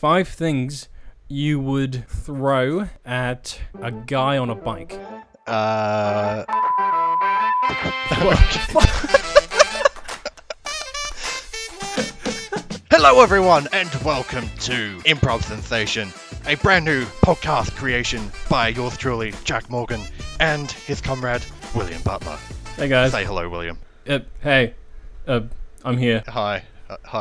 5 things you would throw at a guy on a bike. Hello everyone and welcome to Improv Sensation, a brand new podcast creation by yours truly, Jack Morgan, and his comrade, William Butler. Hey guys. Say hello, William. Hey. I'm here. Hi,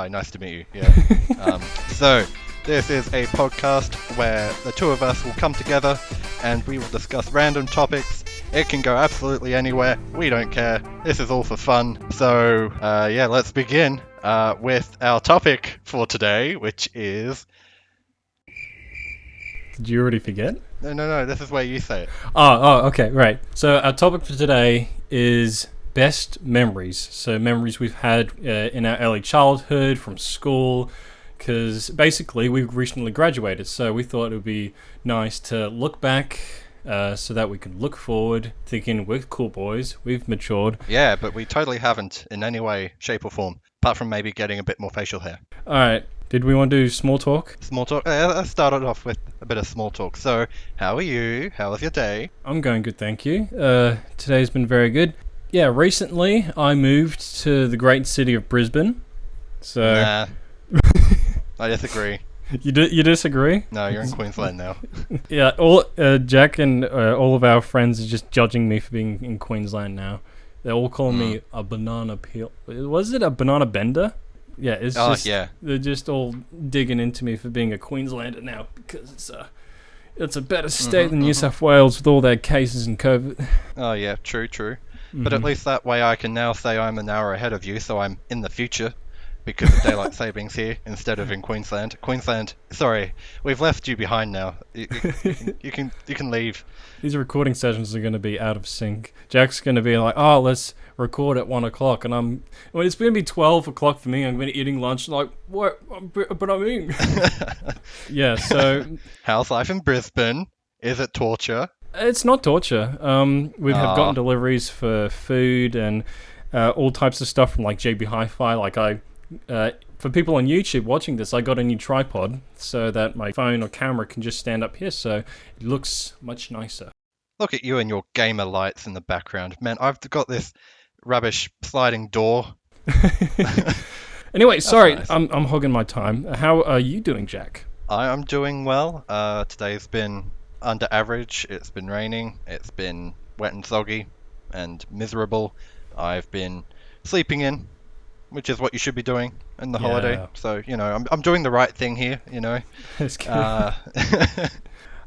nice to meet you. Yeah. So, this is a podcast where the two of us will come together and we will discuss random topics. It can go absolutely anywhere. We don't care. This is all for fun. So, let's begin with our topic for today, which is... Did you already forget? No, this is where you say it. Oh, okay, right. So our topic for today is best memories. So memories we've had in our early childhood, from school, because basically we recently graduated, so we thought it would be nice to look back so that we can look forward, thinking we're cool boys, we've matured. Yeah, but we totally haven't in any way, shape or form, apart from maybe getting a bit more facial hair. Alright, did we want to do small talk? Small talk? Let's start it off with a bit of small talk. So, how are you? How was your day? I'm going good, thank you. Today's been very good. Yeah, recently I moved to the great city of Brisbane. So Nah. I disagree. You disagree? No, you're in Queensland now. Yeah, Jack and all of our friends are just judging me for being in Queensland now. They're all calling me a banana peel. Was it a banana bender? Yeah, it's just. Yeah. They're just all digging into me for being a Queenslander now because it's a better state than New South Wales with all their cases and COVID. Oh yeah, true. But at least that way I can now say I'm an hour ahead of you, so I'm in the future. Because of daylight savings here instead of in Queensland. Sorry, we've left you behind now. You can leave. These recording sessions are going to be out of sync. Jack's going to be like, "Oh, let's record at 1 o'clock," and it's going to be 12 o'clock for me. I'm going to be eating lunch. Like, what? But I mean, yeah. So, how's life in Brisbane? Is it torture? It's not torture. We have gotten deliveries for food and all types of stuff from like JB Hi-Fi. Like for people on YouTube watching this, I got a new tripod so that my phone or camera can just stand up here, so it looks much nicer. Look at you and your gamer lights in the background. Man, I've got this rubbish sliding door. Anyway, sorry, nice. I'm hogging my time. How are you doing, Jack? I am doing well. Today's been under average. It's been raining. It's been wet and soggy and miserable. I've been sleeping in, which is what you should be doing in the holiday. So, I'm doing the right thing here, That's good. All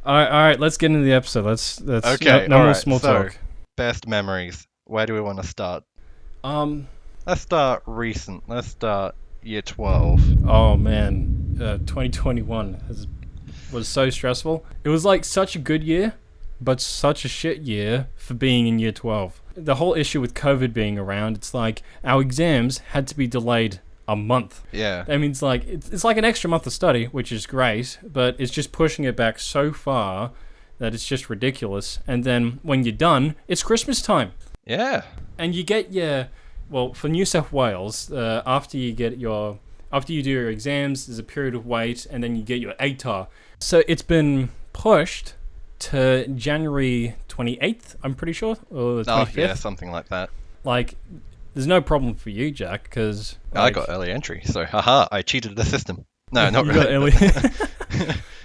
right, let's get into the episode. Let's okay, no more right. small talk. Best memories. Where do we want to start? Let's start recent. Let's start year 12. Oh man, 2021 was so stressful. It was like such a good year, but such a shit year for being in year 12. The whole issue with COVID being around, it's like our exams had to be delayed a month. Yeah. I mean, it's like an extra month of study, which is great, but it's just pushing it back so far that it's just ridiculous. And then when you're done, it's Christmas time. Yeah. And you get for New South Wales, after you do your exams, there's a period of wait, and then you get your ATAR. So it's been pushed to January 28th, I'm pretty sure, or the 25th. Oh, yeah, something like that. Like, there's no problem for you, Jack, because... I got early entry, so haha, I cheated the system. No, not really.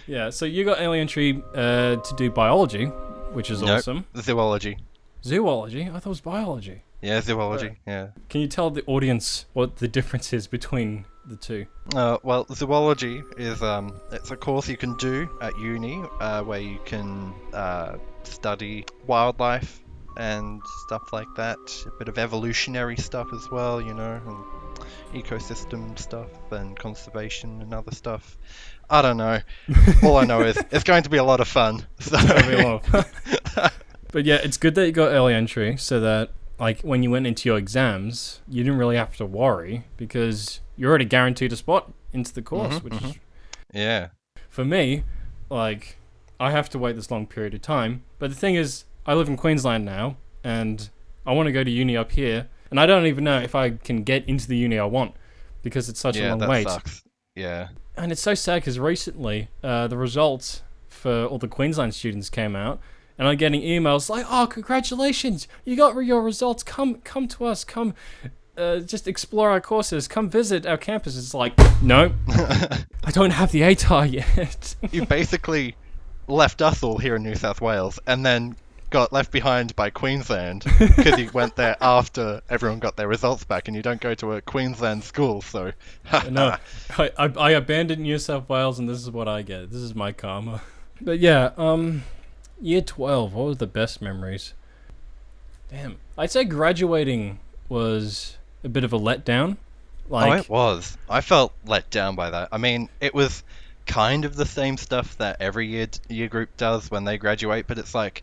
Yeah, so you got early entry to do biology, which is awesome. Zoology. Zoology? I thought it was biology. Yeah, zoology, yeah. Can you tell the audience what the difference is between the two? Well, zoology is it's a course you can do at uni where you can study wildlife and stuff like that. A bit of evolutionary stuff as well, and ecosystem stuff and conservation and other stuff. I don't know. All I know is it's going to be a lot of fun. So. It's going to be a lot of fun. But yeah, it's good that you got early entry so that like when you went into your exams, you didn't really have to worry because you're already guaranteed a spot into the course, which is... Yeah. For me, like, I have to wait this long period of time. But the thing is, I live in Queensland now, and I want to go to uni up here, and I don't even know if I can get into the uni I want because it's such a long wait. Sucks. Yeah. And it's so sad because recently the results for all the Queensland students came out, and I'm getting emails like, "Oh, congratulations! You got your results. Come to us. Come, just explore our courses. Come visit our campus." It's like, no, I don't have the ATAR yet. You basically left us all here in New South Wales and then got left behind by Queensland because you went there after everyone got their results back, and you don't go to a Queensland school, so No, I abandoned New South Wales, and this is what I get. This is my karma. But yeah, year 12, what was the best memories? Damn. I'd say graduating was a bit of a letdown. Oh, it was. I felt let down by that. I mean, it was kind of the same stuff that every year group does when they graduate, but it's like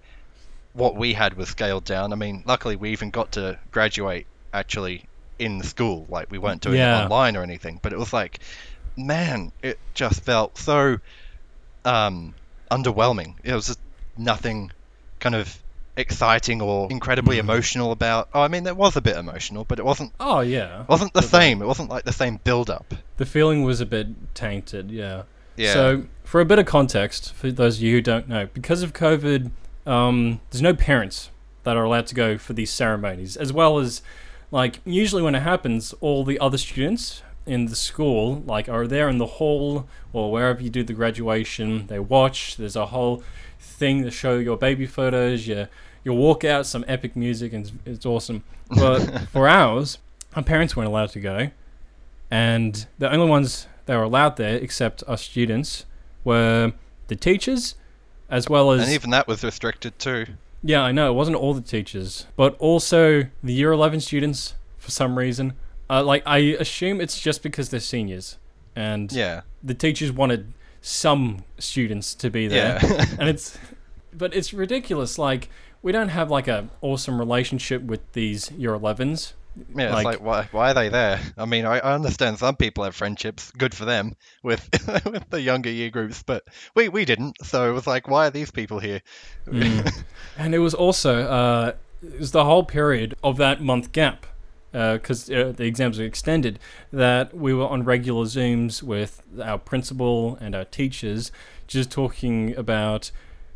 what we had was scaled down. I mean, luckily we even got to graduate actually in the school. Like, we weren't doing it online or anything, but it was like, man, it just felt so underwhelming. It was just nothing kind of exciting or incredibly emotional about. Oh, I mean, it was a bit emotional, but it wasn't. Oh yeah, wasn't the same. It wasn't like the same build up. The feeling was a bit tainted. Yeah. Yeah. So for a bit of context, for those of you who don't know, because of COVID, there's no parents that are allowed to go for these ceremonies, as well as, like, usually when it happens, all the other students in the school, like, are there in the hall or wherever you do the graduation. They watch. There's a whole thing to show your baby photos, your walkout, some epic music, and it's awesome. But for ours, our parents weren't allowed to go, and the only ones that were allowed there, except us students, were the teachers, as well as... And even that was restricted too. Yeah, I know, it wasn't all the teachers, but also the year 11 students, for some reason. I assume it's just because they're seniors, and the teachers wanted some students to be there. Yeah. But it's ridiculous. Like, we don't have like a awesome relationship with these year 11s. Yeah, it's like why are they there? I mean, I understand some people have friendships, good for them, with with the younger year groups, but we didn't. So it was like, why are these people here? And it was also it was the whole period of that month gap, because the exams were extended, that we were on regular Zooms with our principal and our teachers, just talking about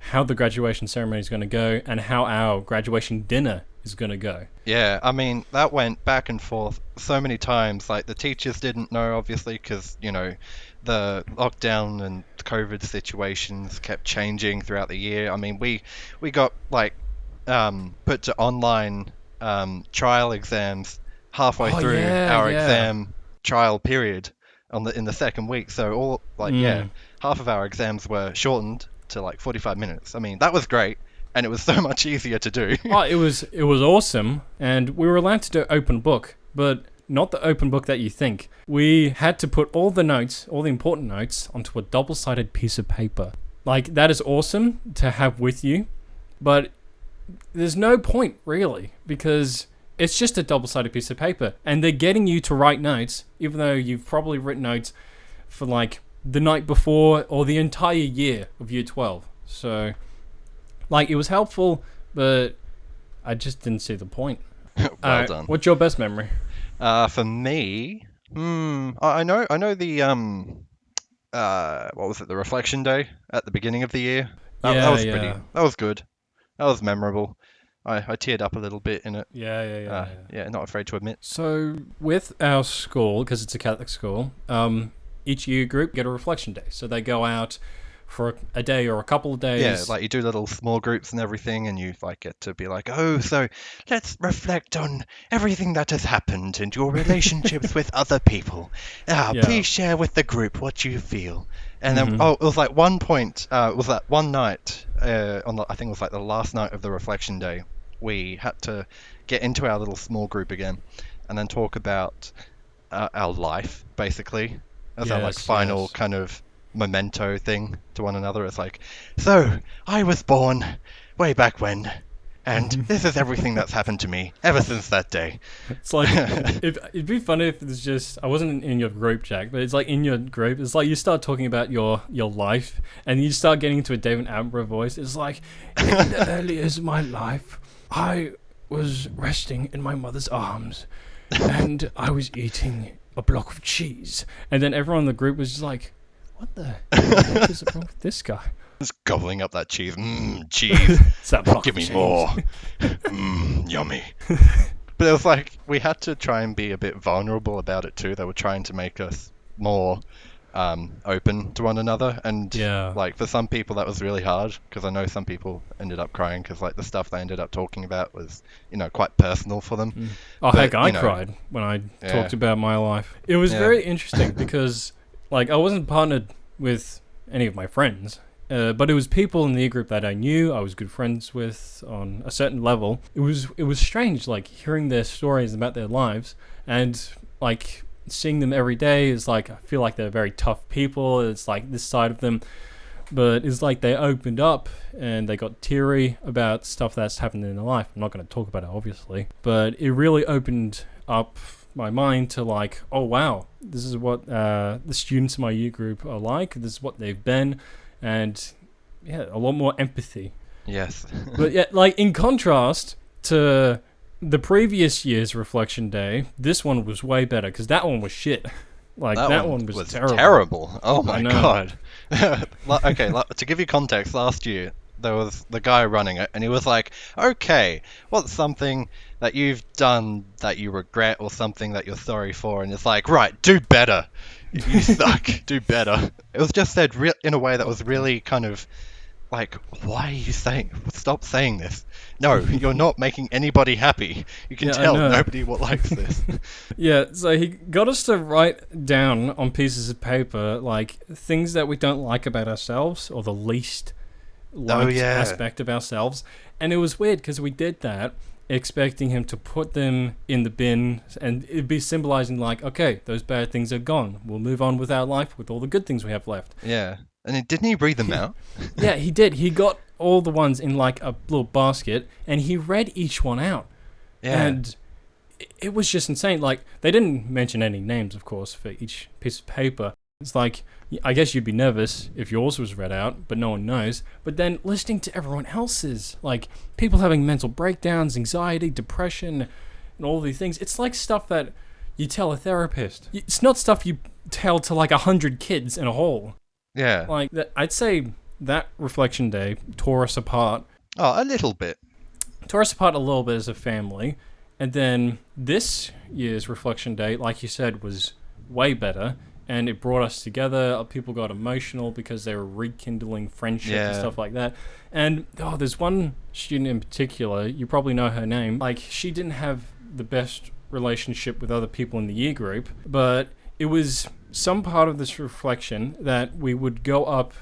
how the graduation ceremony is going to go and how our graduation dinner is going to go. Yeah, I mean, that went back and forth so many times. Like, the teachers didn't know, obviously, because, you know, the lockdown and COVID situations kept changing throughout the year. I mean, we got, like, put to online trial exams halfway through our exam trial period in the second week. So all, like, half of our exams were shortened to like 45 minutes. I mean, that was great, and it was so much easier to do. Oh, it was awesome, and we were allowed to do open book, but not the open book that you think. We had to put all the notes, all the important notes, onto a double-sided piece of paper. Like, that is awesome to have with you, but there's no point, really, because it's just a double-sided piece of paper, and they're getting you to write notes, even though you've probably written notes for, like, the night before or the entire year of year 12. So, like, it was helpful, but I just didn't see the point. Well done. What's your best memory? For me, I know the what was it, the reflection day at the beginning of the year. That was pretty. That was good. That was memorable. I teared up a little bit in it. Yeah. Not afraid to admit. So with our school, because it's a Catholic school, each year group get a reflection day. So they go out for a day or a couple of days. Yeah, like you do little small groups and everything, and you like get to be like, oh, so let's reflect on everything that has happened and your relationships with other people. Please share with the group what you feel. And then, it was like one point, it was that one night, I think it was like the last night of the reflection day, we had to get into our little small group again and then talk about our life, basically, as our like final kind of memento thing to one another. It's like, so I was born way back when, and this is everything that's happened to me ever since that day. It's like, it'd be funny if it's just, I wasn't in your group, Jack, but it's like in your group, it's like you start talking about your life, and you start getting into a David Attenborough voice. It's like, in the early years of my life, I was resting in my mother's arms, and I was eating a block of cheese. And then everyone in the group was just like, what the heck is wrong with this guy? Just gobbling up that cheese. Cheese. It's that block Give of me cheese. more. Yummy. But it was like, we had to try and be a bit vulnerable about it too. They were trying to make us more open to one another. And Yeah. like for some people that was really hard, because I know some people ended up crying because like the stuff they ended up talking about was, quite personal for them. Oh, But, heck, I you know, cried when I Yeah. talked about my life. It was Yeah. very interesting because, like, I wasn't partnered with any of my friends, but it was people in the group that I knew, I was good friends with on a certain level. It was strange, like, hearing their stories about their lives and, like, seeing them every day is like, I feel like they're very tough people. It's like this side of them. But it's like they opened up and they got teary about stuff that's happened in their life. I'm not going to talk about it, obviously. But it really opened up my mind to like, oh, wow, this is what the students in my year group are like. This is what they've been. And yeah, a lot more empathy. Yes. But yeah, like in contrast to the previous year's reflection day, this one was way better because that one was shit. Like that one was terrible. Oh my I know. god. Okay, to give you context, last year there was the guy running it, and he was like, "Okay, what's something that you've done that you regret, or something that you're sorry for?" And it's like, "Right, do better. You suck. Do better." It was just said in a way that was really kind of like, "Why are you saying? Stop saying this. No, you're not making anybody happy. You can Yeah, I tell know. nobody likes this." Yeah, so he got us to write down on pieces of paper like things that we don't like about ourselves or the least liked yeah. aspect of ourselves. And it was weird because we did that expecting him to put them in the bin and it'd be symbolizing like, okay, those bad things are gone. We'll move on with our life with all the good things we have left. Yeah. And didn't he read them out? Yeah, he did. He got all the ones in like a little basket and he read each one out. Yeah. And it was just insane. Like, they didn't mention any names, of course, for each piece of paper. It's like, I guess you'd be nervous if yours was read out, but no one knows. But then listening to everyone else's, like, people having mental breakdowns, anxiety, depression, and all these things, it's like stuff that you tell a therapist. It's not stuff you tell to, like, 100 kids in a hall. Yeah. Like, I'd say that reflection day tore us apart. Oh, a little bit. Tore us apart a little bit as a family. And then this year's reflection day, like you said, was way better. And it brought us together. People got emotional because they were rekindling friendship and stuff like that. And there's one student in particular, you probably know her name. Like, she didn't have the best relationship with other people in the year group, but it was some part of this reflection that we would go up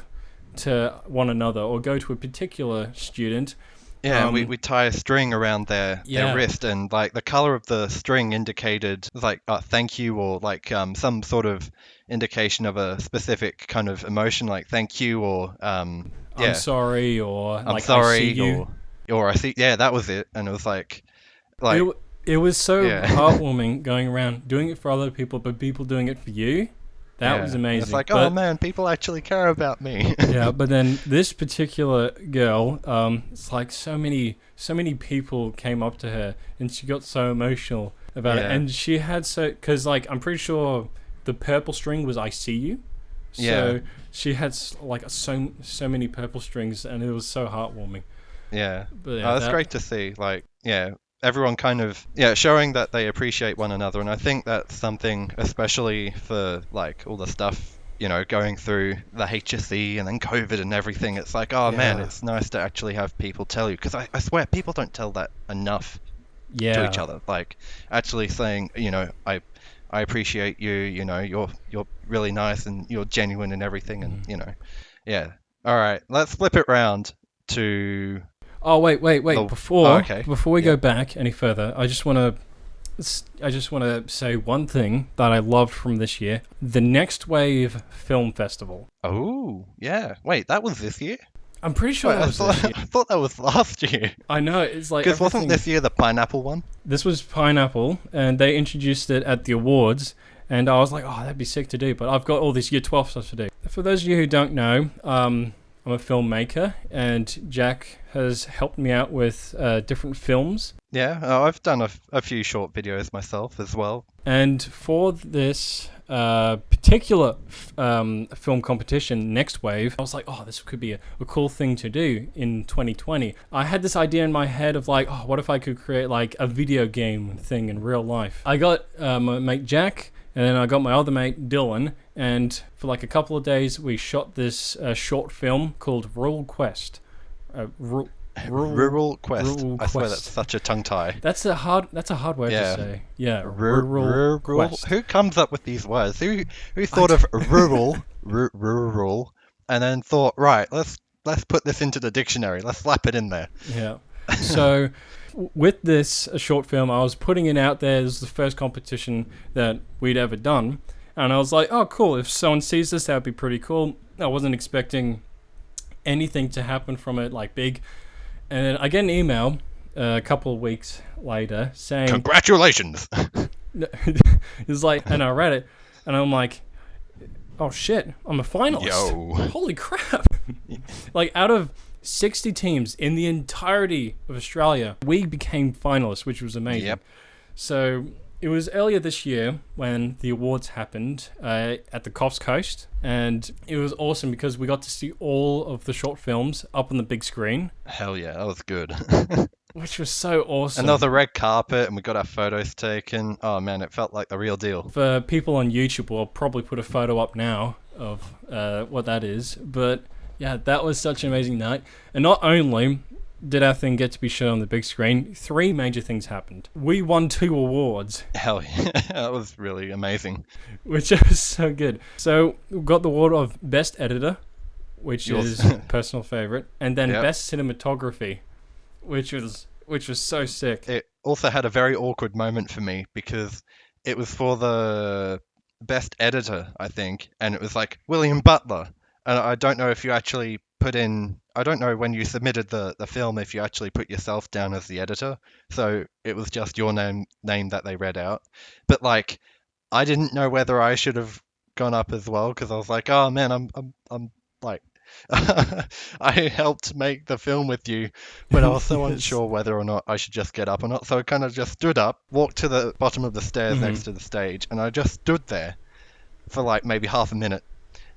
to one another or go to a particular student. Yeah, we tie a string around their wrist, and like the color of the string indicated like thank you, or like some sort of indication of a specific kind of emotion, like thank you, or I'm sorry, or I'm like sorry, I see you. or I see. Yeah, that was it, and it was like it was so heartwarming going around doing it for other people, but people doing it for you. That was amazing. It's like, oh man, people actually care about me. Yeah, but then this particular girl, it's like so many people came up to her, and she got so emotional about it. And she had because like I'm pretty sure the purple string was I see you. So she had like so many purple strings, and it was so heartwarming. Yeah, but that's great to see. Like, everyone kind of showing that they appreciate one another, and I think that's something especially for like all the stuff going through the HSE and then COVID and everything. It's like, oh man, it's nice to actually have people tell you, because I swear people don't tell that enough to each other. Like actually saying, I appreciate you, you're really nice and you're genuine and everything, and all right, let's flip it round to Oh wait! Before we go back any further, I just want to say one thing that I loved from this year: the Next Wave Film Festival. Oh yeah! Wait, that was this year? I'm pretty sure that was this year. I thought that was last year. I know, it's like because wasn't this year the pineapple one? This was pineapple, and they introduced it at the awards, and I was like, oh, that'd be sick to do. But I've got all this year 12 stuff to do. For those of you who don't know, I'm a filmmaker, and Jack has helped me out with different films. Yeah, I've done a few short videos myself as well. And for this particular film competition, Next Wave, I was like, oh, this could be a cool thing to do in 2020. I had this idea in my head of like, oh, what if I could create like a video game thing in real life? I got my mate Jack, and then I got my other mate Dylan, and for like a couple of days, we shot this short film called Rural Quest. Rural Quest. Rural I swear Quest. that's such a tongue tie. That's a hard word Yeah. to say. Yeah, Rural Quest. Who comes up with these words? Who thought of rural, and then thought, right, let's put this into the dictionary. Let's slap it in there. Yeah. So with this short film, I was putting it out there. This was the first competition that we'd ever done, and I was like, oh, cool. If someone sees this, that would be pretty cool. I wasn't expecting anything to happen from it, like big. And then I get an email a couple of weeks later saying, Congratulations. it's like, and I read it, and I'm like, oh shit, I'm a finalist. Yo. Holy crap. Like, out of 60 teams in the entirety of Australia, we became finalists, which was amazing. Yep. So it was earlier this year when the awards happened at the Coffs Coast, and it was awesome because we got to see all of the short films up on the big screen, Hell yeah, that was good. which was so awesome. Another red carpet, and we got our photos taken. Oh man, it felt like the real deal. For people on YouTube, we'll probably put a photo up now of what that is. But yeah, that was such an amazing night. And not only did our thing get to be shown on the big screen, 3 major things happened. We won 2 awards. Hell yeah, that was really amazing. Which was so good. So we got the award of Best Editor, which Yours. is personal favorite, and then Yep. Best Cinematography, which was so sick. It also had a very awkward moment for me because it was for the best editor, I think, and it was like William Butler. And I don't know if you actually put in, I don't know when you submitted the film if you actually put yourself down as the editor. So it was just your name that they read out. But like, I didn't know whether I should have gone up as well because I was like, oh man, I'm like, I helped make the film with you, but I was so unsure whether or not I should just get up or not. So I kind of just stood up, walked to the bottom of the stairs next to the stage, and I just stood there for like maybe half a minute.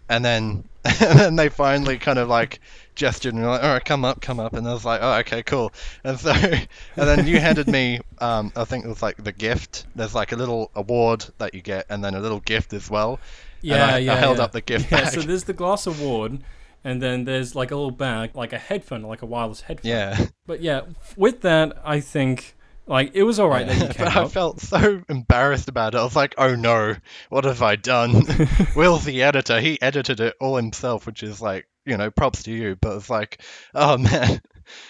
And then, and then they finally kind of like gestured and were like, all right, come up. And I was like, oh, okay, cool. And so, and then you handed me, I think it was like the gift. There's like a little award that you get and then a little gift as well. Yeah, and I held up the gift Yeah, bag. so there's the glass award, and then there's like a little bag, like a headphone, like a wireless headphone. Yeah. But yeah, with that, I think, like, it was alright that you came But I up. felt so embarrassed about it. I was like, oh no, what have I done? Will's the editor. He edited it all himself, which is like, you know, props to you. But it's like, oh man.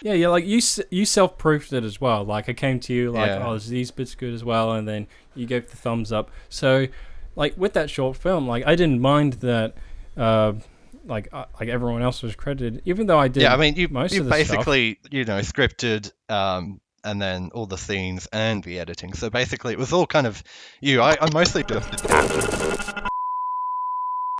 Yeah, like, you self-proofed it as well. Like, I came to you, like, Yeah. oh, these bits good as well, and then you gave the thumbs up. So, like, with that short film, like, I didn't mind that, like everyone else was credited, even though I did. Yeah, I mean, you most of the basically, you know, scripted, and then all the scenes and the editing. So basically, it was all kind of you. I mostly just.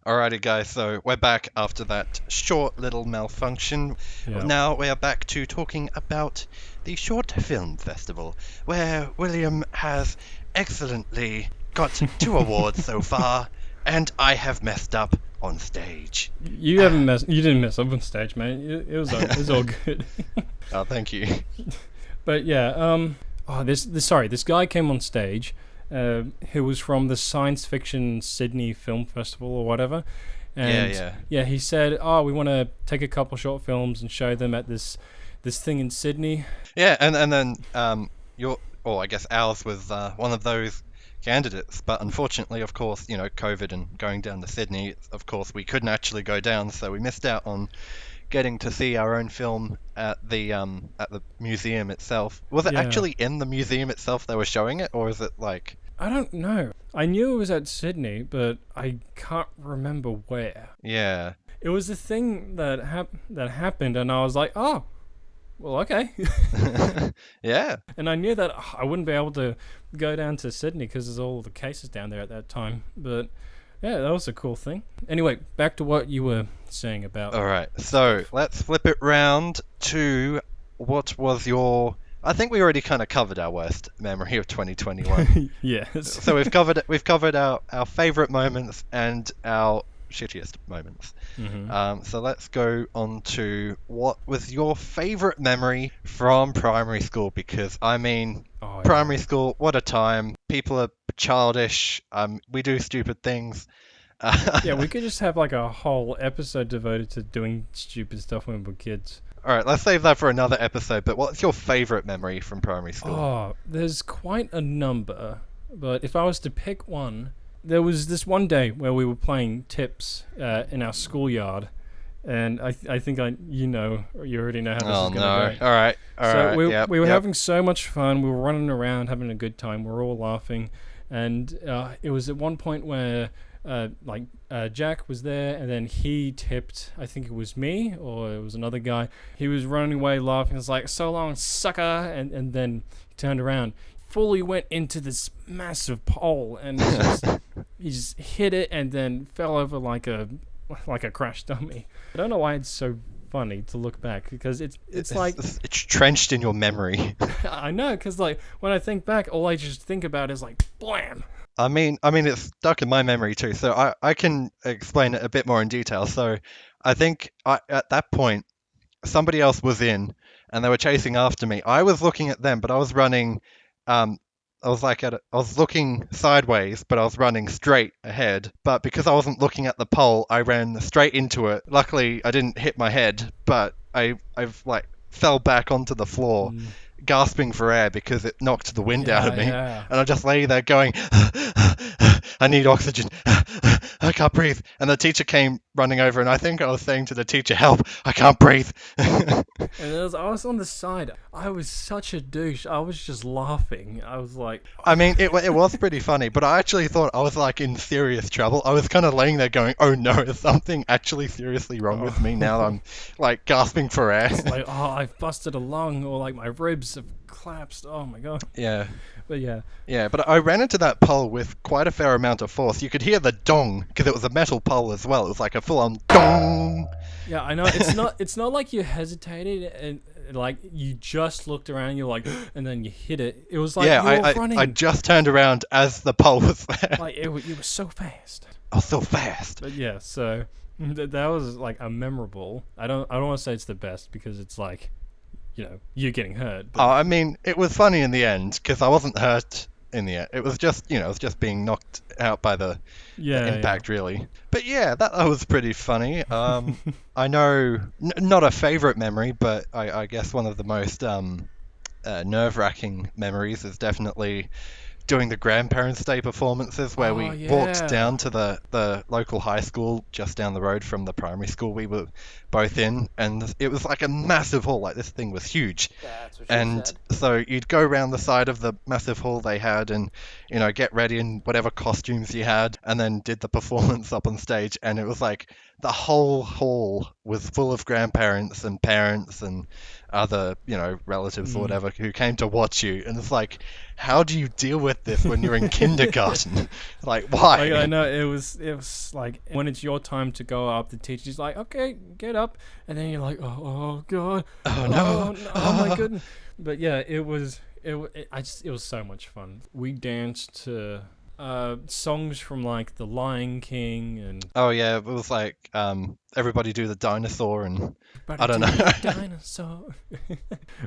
Alrighty, guys. So we're back after that short little malfunction. Yeah. Now we are back to talking about the Short Film Festival, where William has excellently got 2 awards so far, and I have messed up on stage. You didn't mess up on stage, mate. It was all good. Oh, thank you. But yeah, this guy came on stage, who was from the Science Fiction Sydney Film Festival or whatever, and Yeah. he said, oh, we want to take a couple short films and show them at this thing in Sydney. Yeah, and then I guess ours was one of those candidates, but unfortunately, of course, you know, COVID and going down to Sydney, of course, we couldn't actually go down, so we missed out on getting to see our own film at the museum itself. Was it Yeah. actually in the museum itself they were showing it, or is it like? I don't know. I knew it was at Sydney, but I can't remember where. Yeah. It was a thing that happened, and I was like, oh, well, okay. Yeah. And I knew that I wouldn't be able to go down to Sydney because there's all the cases down there at that time. But Yeah, that was a cool thing. Anyway, back to what you were saying about All right, so stuff. let's flip it round to what was your. I think we already kind of covered our worst memory of 2021. Yes. So we've covered our favorite moments and our shittiest moments. Hmm. So let's go on to what was your favorite memory from primary school? Because I mean, Oh yeah. primary school, what a time! People are childish. We do stupid things. Yeah, we could just have like a whole episode devoted to doing stupid stuff when we were kids. All right, let's save that for another episode. But what's your favorite memory from primary school? Oh, there's quite a number, but if I was to pick one, there was this one day where we were playing tips in our schoolyard, and I think you already know how this Oh is no! gonna go. All right, yep, we were yep. having so much fun. We were running around, having a good time. We were all laughing, and it was at one point where Jack was there, and then he tipped. I think it was me or it was another guy. He was running away laughing. It's like, "So long, sucker!" And then he turned around, fully went into this massive pole, and he just hit it, and then fell over like a crash dummy. I don't know why it's so funny to look back because it's like It's trenched in your memory. I know because like when I think back, all I just think about is like blam. I mean, it's stuck in my memory too. So I can explain it a bit more in detail. So I think at that point somebody else was in, and they were chasing after me. I was looking at them, but I was running. Um, I was looking sideways, but I was running straight ahead. But because I wasn't looking at the pole, I ran straight into it. Luckily, I didn't hit my head, but I've like fell back onto the floor, Mm, gasping for air because it knocked the wind out of yeah, me. yeah. And I just lay there going, I need oxygen. I can't breathe. And the teacher came running over, and I think I was saying to the teacher, help, I can't breathe. And I was on the side. I was such a douche. I was just laughing. I was like, I mean, it was pretty funny, but I actually thought I was like in serious trouble. I was kind of laying there going, oh no, is something actually seriously wrong with me now that I'm like gasping for air? like, oh, I've busted a lung, or like my ribs have collapsed. Oh my god. Yeah. But yeah, Yeah, but I ran into that pole with quite a fair amount of force. You could hear the dong because it was a metal pole as well. It was like a full-on dong. yeah. I know it's not like you hesitated and like you just looked around. You're like, and then you hit it. It was like Yeah, you were I running. just turned around as the pole was there. Like you were so fast. I was so fast. But yeah, so that was like a memorable. I don't want to say it's the best because it's like, you getting hurt. Oh, But I mean, it was funny in the end because I wasn't hurt in the end. It was just, it was just being knocked out by the yeah, impact, really. But yeah, that was pretty funny. I know, not a favorite memory, but I guess one of the most nerve-wracking memories is definitely doing the Grandparents' Day performances where we Oh walked yeah. down to the local high school just down the road from the primary school we were both in, and it was like a massive hall. Like this thing was huge, That's what she and said. so you'd go around the side of the massive hall they had and get ready in whatever costumes you had, and then did the performance up on stage, and it was like the whole hall was full of grandparents and parents and other relatives or Mm. whatever who came to watch you, and it's like, how do you deal with this when you're in kindergarten? Like, Like I why? know it was like when it's your time to go up, the teacher's like, okay, get up, and then you're like, oh god, Oh oh no. no, oh my goodness. But yeah, it was so much fun. We danced to songs from like The Lion King and Oh yeah, it was like everybody do the dinosaur, and But I don't Do know. the Dinosaur.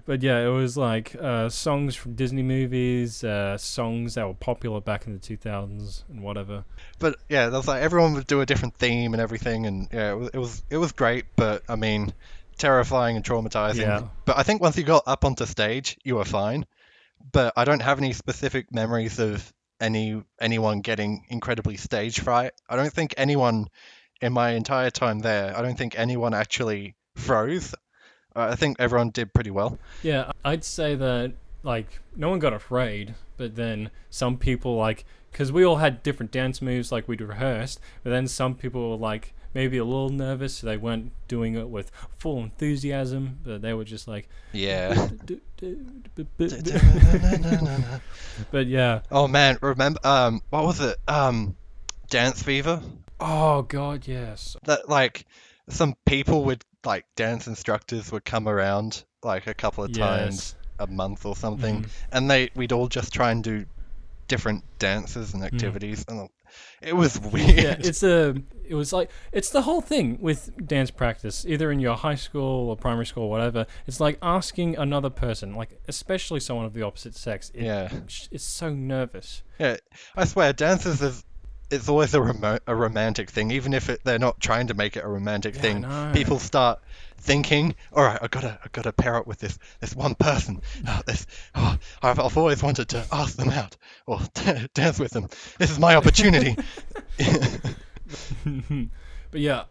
But yeah, it was like songs from Disney movies, songs that were popular back in the 2000s and whatever. But yeah, there was like everyone would do a different theme and everything, and yeah, it was great. But I mean, terrifying and traumatizing. Yeah. But I think once you got up onto stage, you were fine. But I don't have any specific memories of anyone getting incredibly stage fright. I don't think anyone in my entire time there. I don't think anyone actually froze. I think everyone did pretty well. Yeah, I'd say that like no one got afraid, but then some people like because we all had different dance moves like we'd rehearsed, but then some people were like maybe a little nervous, so they weren't doing it with full enthusiasm, but they were just like, Yeah. but yeah, Oh man, remember what was it? Dance Fever. Oh God, yes. That like some people would like dance instructors would come around like a couple of times Yes. a month or something, Mm. and we'd all just try and do different dances and Mm. activities, and it was Yeah, weird. it was like it's the whole thing with dance practice, either in your high school or primary school or whatever. It's like asking another person, like especially someone of the opposite sex. Yeah, It's so nervous. yeah. I swear, dances is it's always a romantic thing, even if they're not trying to make it a romantic Yeah, I thing. know. People start thinking, all right, I gotta pair up with this one person. I've always wanted to ask them out or dance with them. This is my opportunity. But yeah,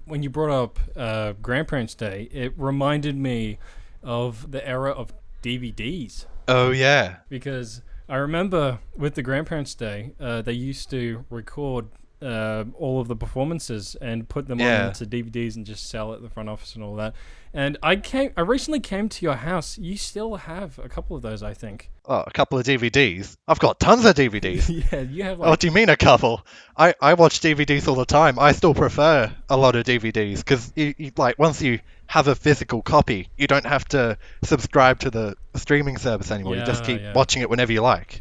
when you brought up Grandparents' Day, it reminded me of the era of DVDs. Oh yeah, Because I remember with the Grandparents' Day, they used to record all of the performances and put them yeah. onto DVDs and just sell at the front office and all that. And I recently came to your house. You still have a couple of those, I think. Oh, a couple of DVDs. I've got tons of DVDs. Yeah, you have What like do you mean a couple? I watch DVDs all the time. I still prefer a lot of DVDs because like once you have a physical copy, you don't have to subscribe to the streaming service anymore. You just yeah, keep yeah. watching it whenever you like.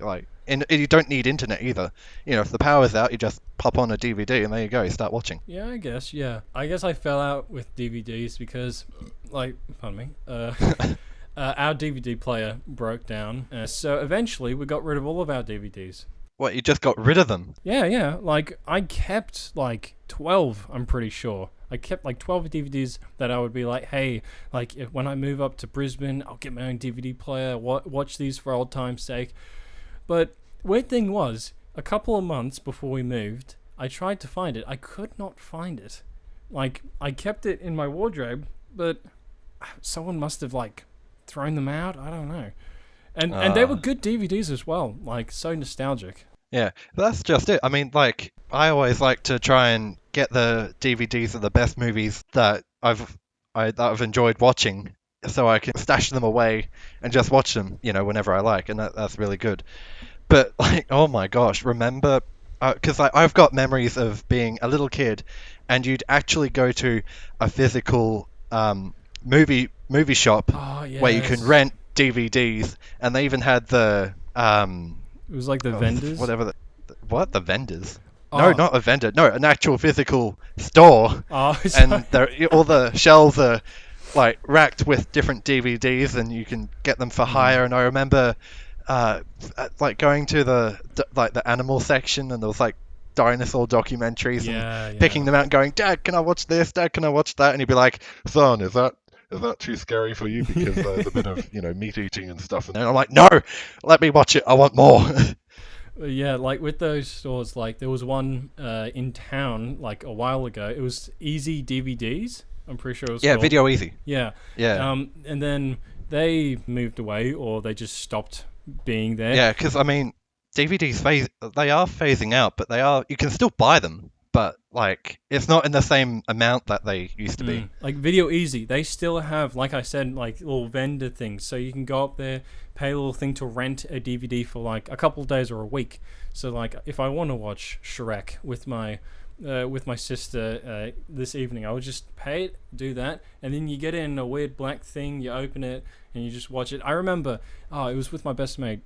And you don't need internet either. You know, if the power's out, you just pop on a DVD and there you go. You start watching. Yeah, I guess. Yeah, I guess I fell out with DVDs because, like, pardon me, our DVD player broke down. So eventually, we got rid of all of our DVDs. What, you just got rid of them? Yeah, yeah. Like I kept like 12. I'm pretty sure. I kept like 12 DVDs that I would be like, hey, like when I move up to Brisbane, I'll get my own DVD player. Watch these for old time's sake. But weird thing was, a couple of months before we moved, I tried to find it. I could not find it. Like I kept it in my wardrobe, but someone must have like thrown them out. I don't know. And they were Uh, good DVDs as well. Like so nostalgic. Yeah, that's just it. I mean, like, I always like to try and get the DVDs of the best movies that that I've enjoyed watching, so I can stash them away and just watch them, whenever I like, and that's really good. But like, oh my gosh, remember? Because I've got memories of being a little kid, and you'd actually go to a physical movie shop Oh where you can yes. rent DVDs, and they even had the It was like the oh, vendors. whatever what the vendors? No, Oh, not a vendor. No, an actual physical store, oh, and sorry. all the shelves are like racked with different DVDs, and you can get them for Mm. hire. And I remember, like going to the animal section, and there was like dinosaur documentaries, and Yeah, picking yeah. them out and going, Dad, can I watch this? Dad, can I watch that? And he'd be like, Son, is that too scary for you because there's a bit of meat eating and stuff? And I'm like, No, let me watch it. I want more. Yeah, like with those stores, like there was one in town like a while ago. It was Easy DVDs. I'm pretty sure it was Yeah, called. Video Easy. Yeah. Yeah. And then they moved away, or they just stopped being there. Yeah, because I mean, they are phasing out, but you can still buy them, but like it's not in the same amount that they used to be. Like Video Easy, they still have, like I said, like little vendor things. So you can go up there, pay a little thing to rent a DVD for like a couple of days or a week. So like if I want to watch Shrek with my sister this evening, I would just pay it, do that, and then you get in a weird black thing, you open it, and you just watch it. I remember, it was with my best mate,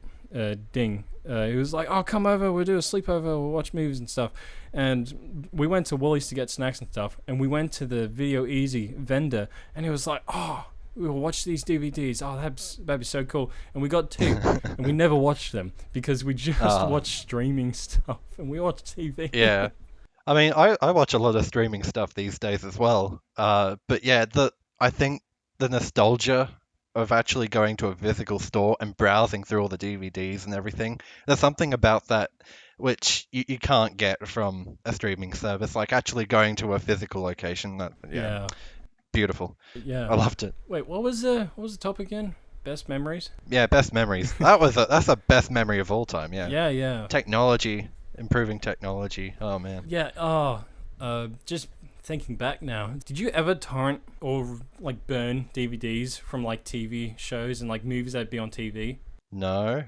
Ding. He was like, "Oh, come over, we'll do a sleepover, we'll watch movies and stuff." And we went to Woolies to get snacks and stuff, and we went to the Video Easy vendor, and he was like, "Oh, we'll watch these DVDs. Oh, that'd be so cool." And we got two, and we never watched them because we just Ah, watched streaming stuff, and we watched TV. yeah. I mean, I watch a lot of streaming stuff these days as well. But yeah, I think the nostalgia of actually going to a physical store and browsing through all the DVDs and everything, there's something about that which you can't get from a streaming service. Like actually going to a physical location. Yeah, Yeah, beautiful. yeah. I loved it. Wait, what was the topic again? Best memories? Yeah, best memories. That's a best memory of all time. Yeah, Yeah, yeah, technology, improving technology. Oh man. yeah. Oh, just thinking back now, did you ever torrent or like burn DVDs from like TV shows and like movies that'd be on TV? No,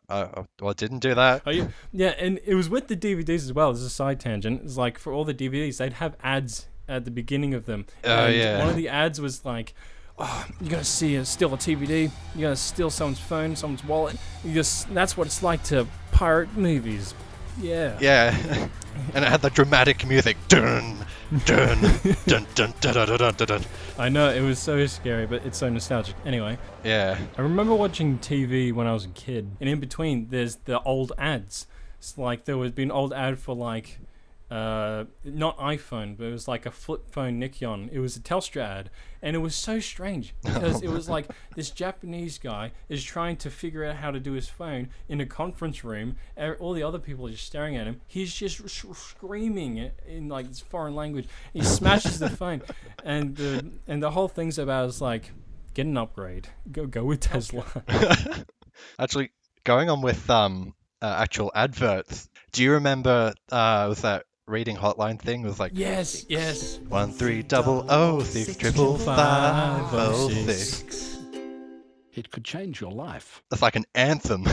I didn't do that. Oh, yeah, and it was with the DVDs as well. As a side tangent, it's like for all the DVDs, they'd have ads at the beginning of them, Oh and one of yeah. the ads was like, "Oh, you're gonna steal a TVD. You're gonna steal someone's phone, someone's wallet. That's what it's like to pirate movies." Yeah. Yeah, and it had the dramatic music. Dun, dun, dun, dun, dun, dun, dun, dun, dun. I know it was so scary, but it's so nostalgic. Anyway, Yeah. I remember watching TV when I was a kid, and in between, there's the old ads. It's like there would be an old ad for like, not iPhone, but it was like a flip phone Nikon. It was a Telstra ad, and it was so strange because it was like this Japanese guy is trying to figure out how to do his phone in a conference room. All the other people are just staring at him. He's just screaming in like this foreign language. He smashes the phone, and the whole thing's about is like, get an upgrade. Go with Tesla. Actually, going on with actual adverts. Do you remember was that reading hotline thing? It was like Yes, yes. 1300 65506. It could change your life. It's like an anthem.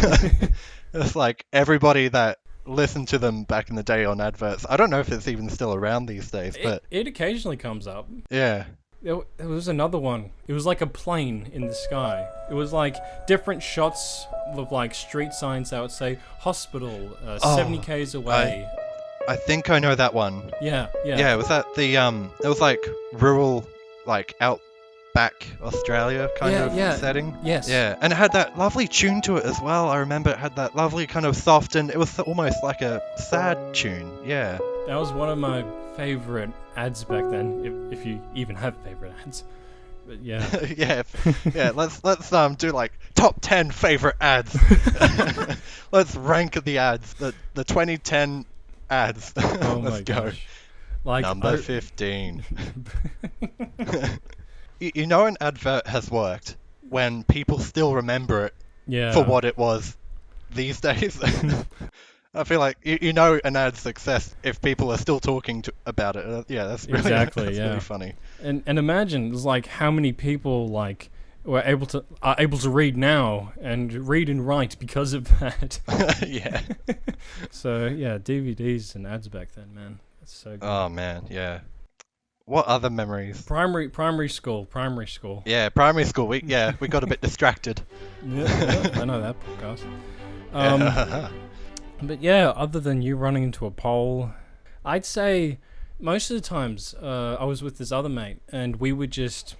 It's like everybody that listened to them back in the day on adverts. I don't know if it's even still around these days, but It occasionally comes up. yeah. There was another one. It was like a plane in the sky. It was like different shots of like street signs that would say hospital, 70 k's away. I think I know that one. Yeah. Yeah, was that the it was like rural, like outback Australia kind of setting? Yes. Yeah, and it had that lovely tune to it as well. I remember it had that lovely kind of soft, and it was almost like a sad tune. Yeah. That was one of my favorite ads back then, if you even have favorite ads. But yeah. Yeah, yeah. Let's do like top 10 favorite ads. Let's rank the ads. The 2010 ads. Oh my Let's go. gosh. Like Number 15. You know an advert has worked when people still remember it yeah. for what it was these days. I feel like you know an ad's success if people are still talking about it. Yeah, that's really, Exactly, that's yeah. really funny. And imagine it's like how many people like are able to read now and read and write because of that. Yeah. So yeah, DVDs and ads back then, man. That's so good. Oh man, yeah. What other memories? Primary school. Yeah, primary school. We got a bit distracted. Yeah, I know that podcast. But yeah, other than you running into a pole, I'd say most of the times I was with this other mate, and we would just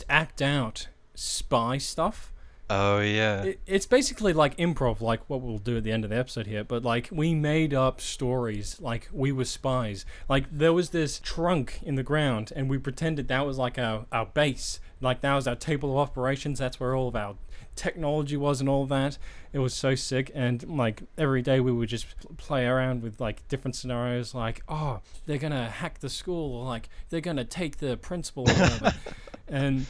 act out spy stuff. Oh yeah. It's basically like improv, like what we'll do at the end of the episode here, but like we made up stories like we were spies. Like there was this trunk in the ground and we pretended that was like our base. Like that was our table of operations. That's where all of our technology was and all that. It was so sick. And like every day we would just play around with like different scenarios, like, oh, they're gonna hack the school, or like they're gonna take the principal or whatever. And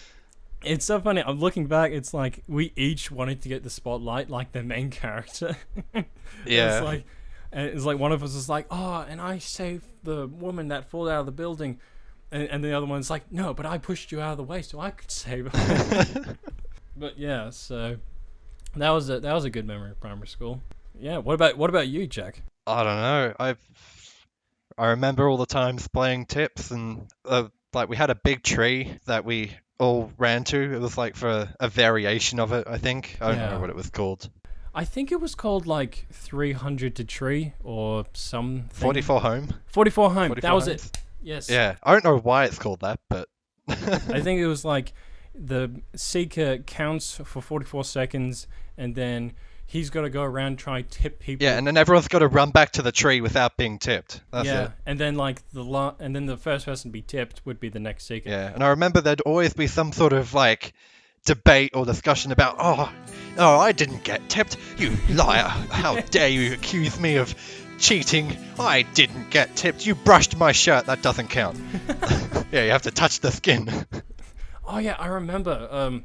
it's so funny. I'm looking back. It's like we each wanted to get the spotlight, like the main character. Yeah. It's like one of us is like, oh, and I saved the woman that fell out of the building, and the other one's like, no, but I pushed you out of the way so I could save her. But yeah, so that was a good memory of primary school. Yeah. What about you, Jack? I don't know. I remember all the times playing tips, and like we had a big tree that we all ran to. It was like for a variation of it, I think. I don't know what it was called. I think it was called like 300 to tree or something. 44 home. 44 home. 44 that was homes. it. Yes. Yeah. I don't know why it's called that, but I think it was like the seeker counts for 44 seconds, and then he's got to go around and try tip people. yeah, and then everyone's got to run back to the tree without being tipped. That's it. And then like and then the first person to be tipped would be the next seeker. Yeah, and I remember there'd always be some sort of like debate or discussion about, oh, I didn't get tipped. You liar! How dare you accuse me of cheating? I didn't get tipped. You brushed my shirt. That doesn't count. Yeah, you have to touch the skin. Oh yeah, I remember.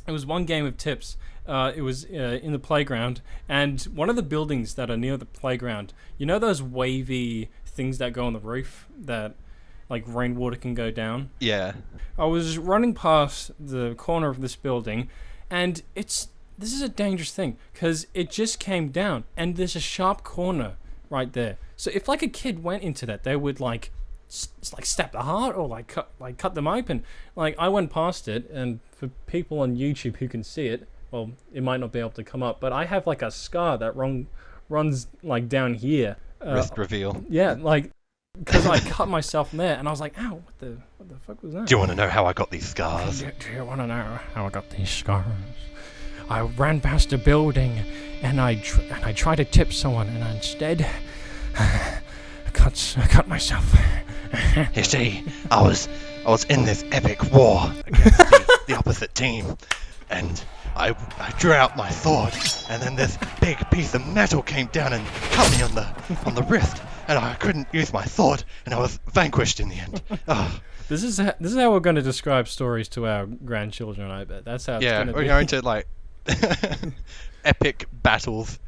It was one game of tips. It was in the playground, and one of the buildings that are near the playground, you know those wavy things that go on the roof that like rainwater can go down? Yeah. I was running past the corner of this building, and it's this is a dangerous thing because it just came down and there's a sharp corner right there. So if like a kid went into that, they would like stab the heart or cut them open. Like I went past it, and for people on YouTube who can see it, well, it might not be able to come up, but I have like a scar that runs like down here. Wrist reveal. Yeah, like because I cut myself in there, and I was like, "Ow, what the fuck was that?" Do you want to know how I got these scars? Do you want to know how I got these scars? I ran past a building, and I tried to tip someone, and instead, I cut myself. You see, I was in this epic war against the opposite team, and I drew out my sword, and then this big piece of metal came down and cut me on the wrist, and I couldn't use my sword, and I was vanquished in the end. Oh. This is how we're going to describe stories to our grandchildren. I bet that's how. It's going to be. We're going to like epic battles,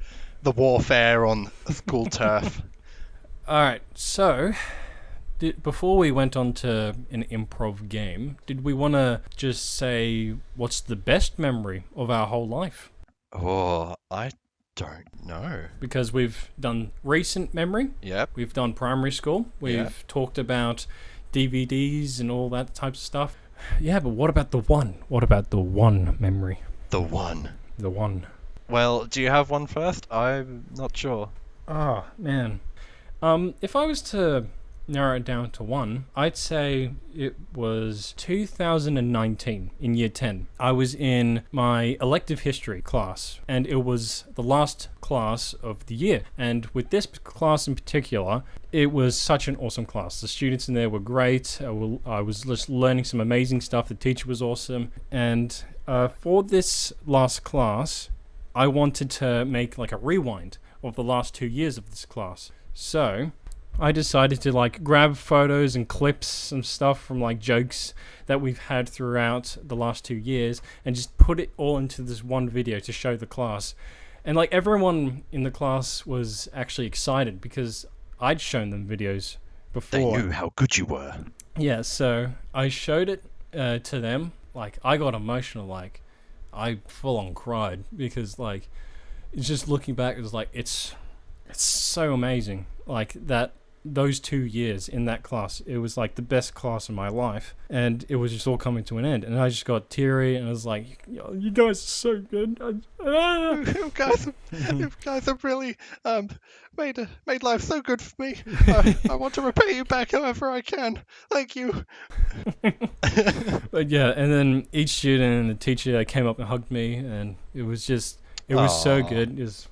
the warfare on school turf. All right, so before we went on to an improv game, did we want to just say what's the best memory of our whole life? Oh, I don't know. Because we've done recent memory. Yep. We've done primary school. We've talked about DVDs and all that types of stuff. Yeah, but what about the one? What about the one memory? The one. The one. Well, do you have one first? I'm not sure. Oh, man. If I was to narrow it down to one, I'd say it was 2019 in year 10. I was in my elective history class, and it was the last class of the year. And with this class in particular, it was such an awesome class. The students in there were great. I was just learning some amazing stuff. The teacher was awesome. And for this last class, I wanted to make like a rewind of the last 2 years of this class. So I decided to like grab photos and clips and stuff from like jokes that we've had throughout the last 2 years and just put it all into this one video to show the class. And like everyone in the class was actually excited because I'd shown them videos before. They knew how good you were. Yeah, so I showed it to them. Like I got emotional, like I full on cried because like it's just looking back, it was like it's so amazing. Like that those 2 years in that class, it was like the best class in my life, and it was just all coming to an end, and I just got teary, and I was like, you guys are so good. You guys have really made life so good for me. I want to repay you back however I can. Thank you. But yeah, and then each student and the teacher came up and hugged me, and it was so good. It was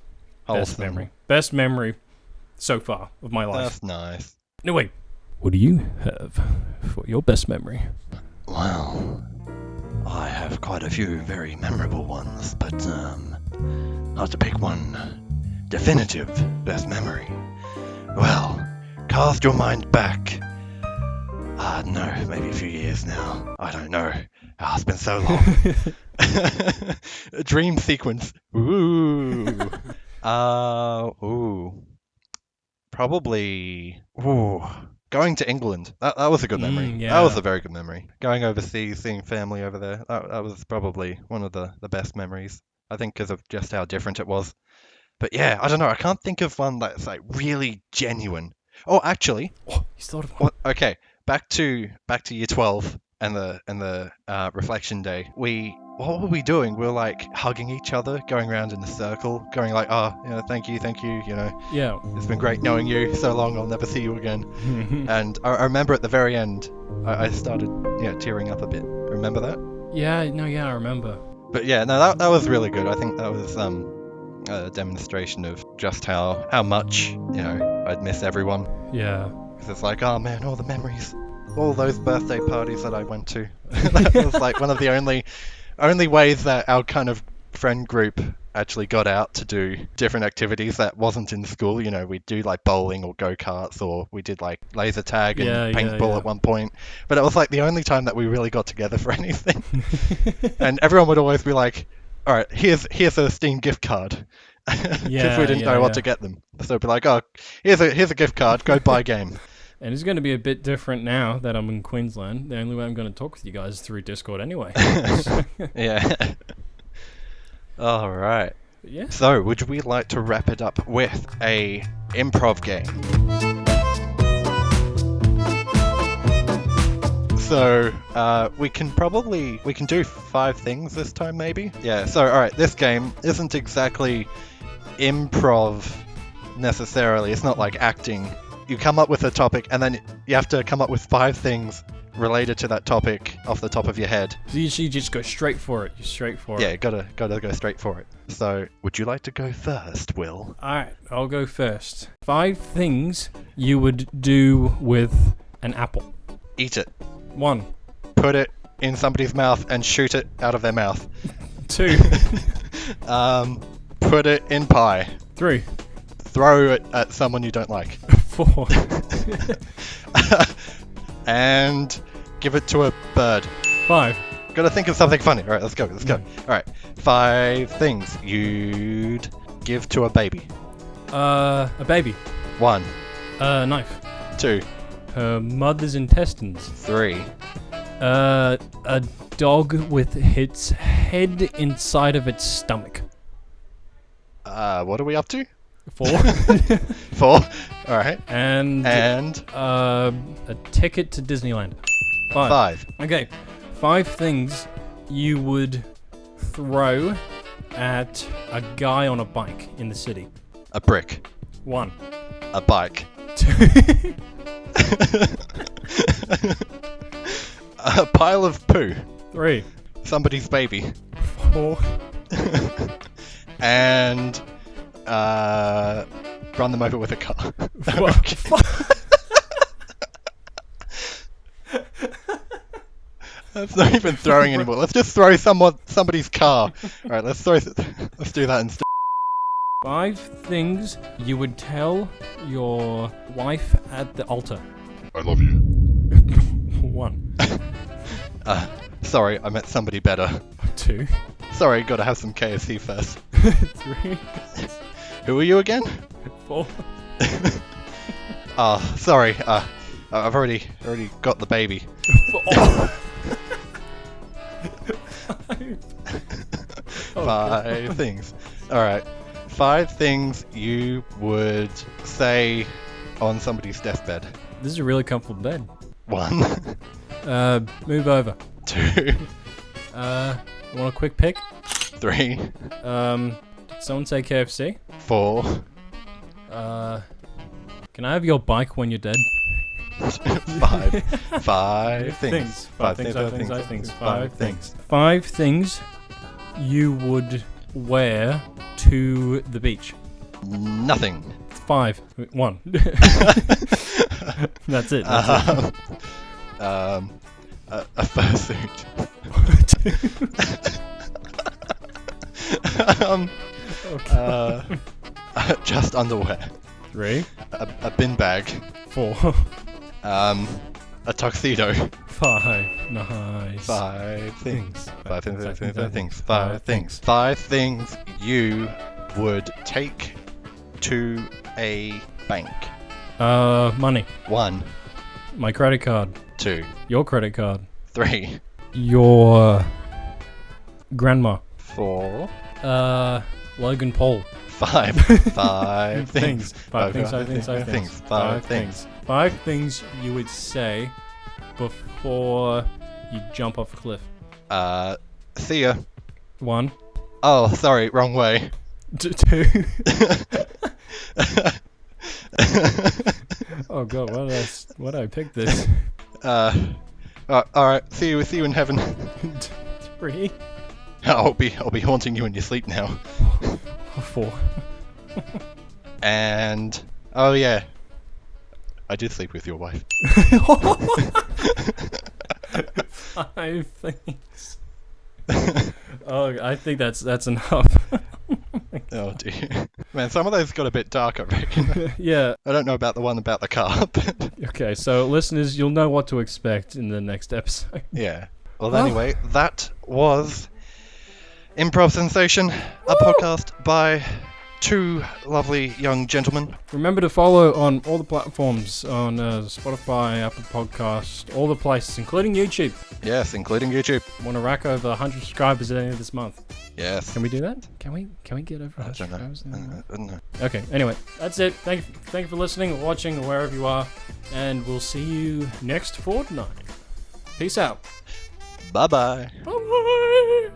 best memory so far of my life. That's nice. No, wait. What do you have for your best memory? Well, I have quite a few very memorable ones, but not to pick one definitive best memory. Well, cast your mind back. I don't know, maybe a few years now. I don't know. Oh, it's been so long. A dream sequence. Ooh. Probably going to England. That was a good memory. Yeah. That was a very good memory. Going overseas, seeing family over there. That was probably one of the best memories. I think because of just how different it was. But yeah, I don't know. I can't think of one that's like really genuine. Oh, actually. Oh, you thought of one. Okay, back to year 12 and the reflection day. What were we doing? We were like hugging each other, going around in a circle, going like, thank you, Yeah. it's been great knowing you, so long, I'll never see you again. And I remember at the very end, I started tearing up a bit. Remember that? Yeah, I remember. But yeah, no, that was really good. I think that was a demonstration of just how much, I'd miss everyone. Yeah. Because it's like, oh man, all the memories, all those birthday parties that I went to. That was like one of the only ways that our kind of friend group actually got out to do different activities that wasn't in school. We'd do like bowling or go-karts, or we did like laser tag and paintball at one point. But it was like the only time that we really got together for anything. And everyone would always be like, all right, here's a Steam gift card. Because we didn't know what to get them. So it'd be like, oh, here's a gift card, go buy a game. And it's going to be a bit different now that I'm in Queensland. The only way I'm going to talk with you guys is through Discord anyway. Yeah. All right. Yeah. So, would we like to wrap it up with a improv game? So, we can do 5 things this time, maybe? Yeah, so, alright, this game isn't exactly improv necessarily. It's not like acting. You come up with a topic, and then you have to come up with 5 things related to that topic off the top of your head. So you just go straight for it. You're straight for Yeah, it. gotta go straight for it. So, would you like to go first, Will? Alright, I'll go first. 5 things you would do with an apple. Eat it. 1. Put it in somebody's mouth and shoot it out of their mouth. 2. Put it in pie. 3. Throw it at someone you don't like. 4. And give it to a bird. 5. Gotta think of something funny. Alright, let's go. Alright. 5 things you'd give to a baby. A baby. 1, A knife. 2, Her mother's intestines. 3, A dog with its head inside of its stomach. what are we up to? 4. 4. Alright. And a ticket to Disneyland. 5. 5. Okay. 5 things you would throw at a guy on a bike in the city. A brick. 1. A bike. 2. A pile of poo. 3. Somebody's baby. 4. And run them over with a car. That's not even throwing anymore. Let's just throw somebody's car. Alright, let's do that instead. 5 things you would tell your wife at the altar. I love you. 1. Sorry, I met somebody better. 2. Sorry, gotta have some KFC first. 3. Who are you again? 4. Sorry, I've already got the baby. 5 things. Alright. 5 things you would say on somebody's deathbed. This is a really comfortable bed. 1, Move over. 2, You want a quick pick? 3, Did someone say KFC? 4, Can I have your bike when you're dead? 5. 5 things. 5 things. 5 things. 5 things you would wear to the beach. Nothing. 5. 1. That's it. A fursuit. Just underwear. 3. A bin bag. 4. A tuxedo. 5. Nice. 5 things. 5 things. 5 things. 5 things you would take to a bank. Money. 1, My credit card. 2, Your credit card. 3, Your grandma. 4, Logan Paul. 5. 5 things. 5 things. 5 things. 5 things you would say before you jump off a cliff. See ya. 1. Oh, sorry, wrong way. 2. Oh god, why did I pick this? Alright, see you in heaven. 3. I'll be haunting you in your sleep now. 4. And oh yeah, I did sleep with your wife. 5 things. Oh, I think that's enough. Oh dear. Man, some of those got a bit dark, I reckon. Yeah. I don't know about the one about the car, but Okay, so listeners, you'll know what to expect in the next episode. yeah. Well, anyway, that was Improv Sensation, a podcast by two lovely young gentlemen. Remember to follow on all the platforms on Spotify, Apple Podcast, all the places, including YouTube. Yes, including YouTube. Want to rack over 100 subscribers at the end of this month. Yes. Can we do that? Can we get over 100 I don't subscribers? know. I don't know. Okay, anyway, that's it. Thank you for listening or watching or wherever you are. And we'll see you next fortnight. Peace out. Bye-bye. Bye.